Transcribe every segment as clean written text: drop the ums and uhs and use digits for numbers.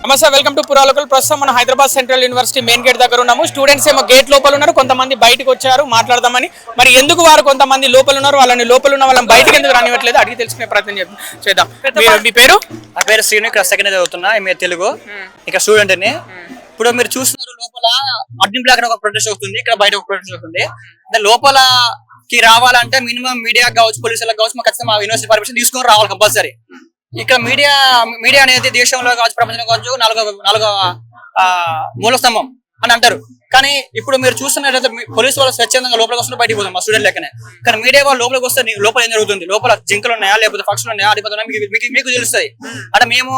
నమస్తే, welcome to పురాలోకల్. ప్రస్తుతం మన Hyderabad central university main gate దగ్గర ఉన్నాము. స్టూడెంట్స్ ఏమో గేట్ లోపల ఉన్నారు, కొంతమంది బయటకు వచ్చారు మాట్లాడదామని. మరి ఎందుకు వారు కొంతమంది లోపల ఉన్నారు, వాళ్ళని లోపల ఉన్న వాళ్ళని బయటకు ఎందుకు రానివ్వట్లేదు అడిగి తెలుసుకునే ప్రయత్నం చేద్దాం. మీ పేరు? నా పేరు శ్రీను, ఇక్కడ సెకండ్ చదువుతున్నా, ఎంఏ తెలుగు. ఇక్కడ స్టూడెంట్ ని. ఇప్పుడు మీరు చూస్తున్నారు, లోపల అడ్మిన్ బ్లాక్ ఒక ప్రొటెస్ట్ అవుతుంది, ఇక్కడ బయట ఒక ప్రొటెస్ట్ అవుతుంది. లోపలకి రావాలంటే మినిమం మీడియా కావచ్చు, పోలీసులకు కావచ్చు, మాకు ఖచ్చితంగా యూనివర్సిటీ పర్మిషన్ తీసుకొని రావాలి కంపల్సరీ. ఇక్కడ మీడియా అనేది దేశంలో కావచ్చు, ప్రపంచంలో కావచ్చు నాలుగో మూల స్తంభం అని అంటారు. కానీ ఇప్పుడు మీరు చూస్తున్నట్లయితే పోలీసు వాళ్ళు స్వచ్ఛందంగా లోపలికి వస్తున్న బయటకు పోతాం మా స్టూడెంట్ లెక్కనే. కానీ మీడియా వాళ్ళు లోపలికి వస్తే లోపల ఏం జరుగుతుంది, లోపల జింకలు ఉన్నాయా లేకపోతే పక్షులు ఉన్నాయా అడిపోతున్నా మీకు తెలుస్తుంది. అంటే మేము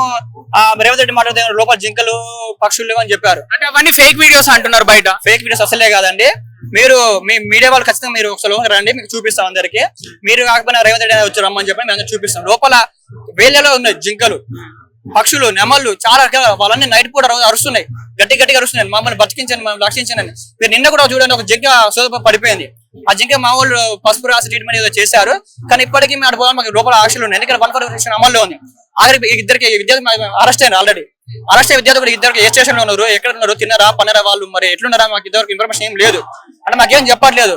రేవంత్ రెడ్డి మాట్లాడితే లోపల జింకలు పక్షులు లేవని చెప్పారు. అంటే అవన్నీ ఫేక్ వీడియోస్ అంటున్నారు బయట. ఫేక్ వీడియోస్ అసలే కాదండి. మీరు మీ మీడియా వాళ్ళు ఖచ్చితంగా మీరు ఒకసారి రండి, మీకు చూపిస్తాం అందరికి. మీరు కాకపోయినా రేవంత్ రెడ్డి వచ్చి రమ్మని చెప్పి మేము చూపిస్తాం. లోపల వేలలో ఉన్నాయి జింకలు, పక్షులు, నెమళ్ళు చాలా వాళ్ళన్నీ నైట్ పూట అరుస్తున్నాయి, గట్టిగా అరుస్తున్నాయి. మమ్మల్ని బతికించండి, మమ్మల్ని రక్షించండి. మీరు నిన్న కూడా చూడండి, ఒక జింక సోదప పడిపోయింది. ఆ జింక మా వాళ్ళు పసుపు రాసి ట్రీట్మెంట్ ఏదో చేశారు. కానీ ఇప్పటికీ మేము అడిపోవాలి, మాకు లోపల ఆశలు ఉన్నాయి. ఎందుకంటే 147 అమల్లో ఉంది. ఆఖరికి ఇద్దరికి విద్యార్థులు అరెస్ట్ అయ్యారు. ఆల్రెడీ అరెస్ట్ అయ్యే విద్యార్థులు ఇద్దరికి ఏ స్టేషన్ లో ఉన్నారు, ఎక్కడ ఉన్నారు, తిన్నారా పన్నారా, వాళ్ళు మరి ఎట్లున్నారా, మాకు ఇద్దరికి ఇన్ఫర్మేషన్ ఏం లేదు. అంటే మాకేం చెప్పట్లేదు.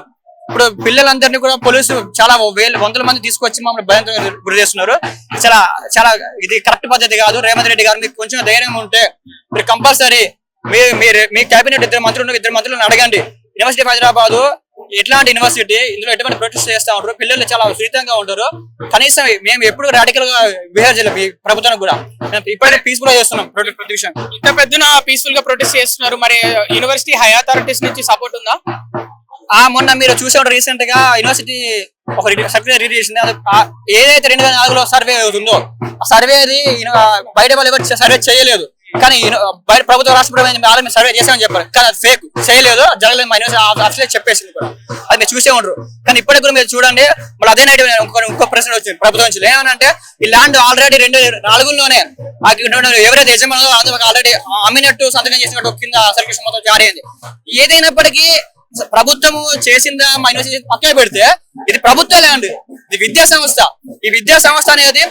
ఇప్పుడు పిల్లలందరినీ కూడా పోలీసు చాలా వందల మంది తీసుకొచ్చి మమ్మల్ని భయంతో గురి చేస్తున్నారు. చాలా ఇది కరెక్ట్ పద్ధతి కాదు. రేవంత్ రెడ్డి గారు మీకు కొంచెం ధైర్యం ఉంటే మీరు కంపల్సరీ మీ కేబినెట్ ఇద్దరు మంత్రులను అడగండి. యూనివర్సిటీ ఆఫ్ హైదరాబాద్ ఎట్లాంటి యూనివర్సిటీ, ఇందులో ఎటువంటి ప్రొటెస్ట్ చేస్తా ఉంటారు, పిల్లలు చాలా సున్నితంగా ఉంటారు. కనీసం మేము ఎప్పుడు రాడికల్ గా బిహేవ్ చేయలేదు. ఈ ప్రభుత్వానికి కూడా ఇప్పటికే పీస్ఫుల్ గా చేస్తున్నాం ప్రొటెక్షన్. ఇంత పెద్ద పీస్ఫుల్ గా ప్రొటెస్ట్ చేస్తున్నారు. మరి యూనివర్సిటీ హై అథారిటీస్ నుంచి సపోర్ట్ ఉందా? మొన్న మీరు చూసే రీసెంట్ గా యూనివర్సిటీ ఒక సర్టిఫికేట్ రిలీజ్ చేసింది. ఏదైతే 2004లో సర్వే అవుతుందో ఆ సర్వేది బయట వాళ్ళు ఎవరు సర్వే చేయలేదు. కానీ ప్రభుత్వ రాష్ట్ర ప్రభుత్వం సర్వే చేసామని చెప్పారు. కానీ అది ఫేక్, చేయలేదు, జరగలేదు. మా యూనివర్సిటీ ఆఫీస్ చెప్పేసింది కూడా. అది మీరు చూసే ఉండరు. కానీ ఇప్పటికి కూడా మీరు చూడండి, మళ్ళీ అదే నైట్ ఇంకో ప్రశ్న వచ్చింది ప్రభుత్వం నుంచి. ఏమనంటే ఈ ల్యాండ్ ఆల్రెడీ 2004లోనే ఎవరైతే యజమానులు అందులో ఆల్రెడీ అమ్మినట్టు సంతకం చేసినట్టు కింద సర్క్యులేషన్ మొత్తం జారీ అయింది. ఏదైనప్పటికీ ప్రభుత్వము చేసిందా మా యూనివర్సిటీ పక్కన పెడితే ఇది ప్రభుత్వ ల్యాండ్, ఇది విద్యా సంస్థ. ఈ విద్యా సంస్థ అనేది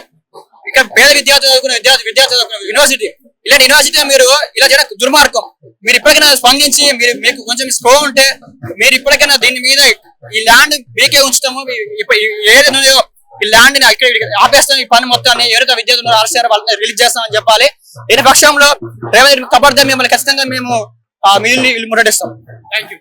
ఇక్కడ పేద విద్యార్థులు చదువుకున్న యూనివర్సిటీ. ఇలాంటి యూనివర్సిటీ మీరు ఇలా చేయడం దుర్మార్గం. మీరు ఇప్పటికైనా స్పందించి మీకు కొంచెం స్పో ఉంటే మీరు ఇప్పటికైనా దీని మీద ఈ ల్యాండ్ మీకే ఉంచుతాము, ఏదైనా ఈ ల్యాండ్ ని ఇక్కడ ఆపేస్తాం, ఈ పని మొత్తాన్ని ఎవరైతే విద్యార్థులు అరెస్ట్ చేయారో వాళ్ళని రిలీజ్ చేస్తామని చెప్పాలి. దీని పక్షంలో రేవంత్ రెడ్డి కబడ్దా మిమ్మల్ని ఖచ్చితంగా మేము మిగిలిన ముట్టడిస్తాం. Thank you.